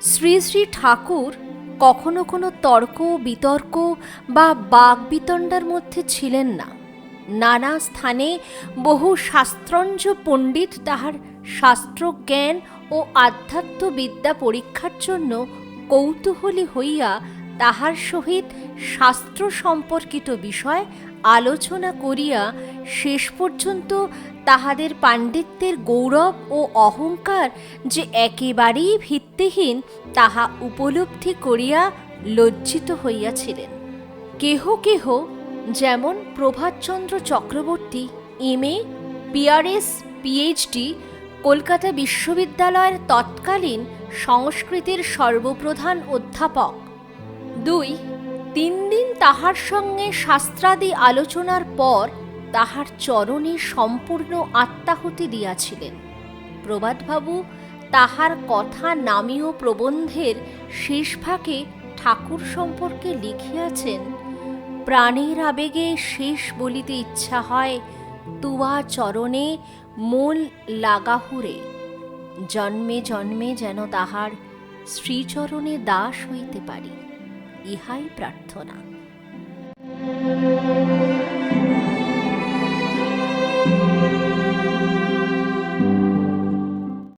শ্রী শ্রী ঠাকুর কখনো কোনো তর্ক বিতর্ক বা বাগবিতণ্ডার মধ্যে ছিলেন না। নানা স্থানে বহু শাস্ত্রঞ্জ পণ্ডিত তাহার শাস্ত্রজ্ঞান ও আধ্যাত্মবিদ্যা পরীক্ষার জন্য কৌতূহলী হইয়া তাহার সহিত শাস্ত্র সম্পর্কিত বিষয় আলোচনা করিয়া শেষ পর্যন্ত তাহাদের পাণ্ডিত্যের গৌরব ও অহংকার যে একেবারেই ভিত্তিহীন তাহা উপলব্ধি করিয়া লজ্জিত হইয়াছিলেন। কেহ কেহ, যেমন Prabhatchandra Chakraborty, MA., PRS, PhD, Kolkata বিশ্ববিদ্যালয়ের তৎকালীন সংস্কৃতের সর্বপ্রধান অধ্যাপক, 2-3 দিন তাহার সঙ্গে শাস্ত্রাদি আলোচনার পর তাহার চরণে সম্পূর্ণ আত্মাহুতি দিয়াছিলেন। প্রভাতবাবু তাহার কথা নামীয় প্রবন্ধের শেষ ভাগে ঠাকুর সম্পর্কে লিখিয়াছেন, প্রাণের আবেগে শেষ বলিতে ইচ্ছা হয়, তুয়া চরণে মূল লাগাহুরে, জন্মে জন্মে যেন তাহার শ্রীচরণে দাস হইতে পারি, ইহাই প্রার্থনা।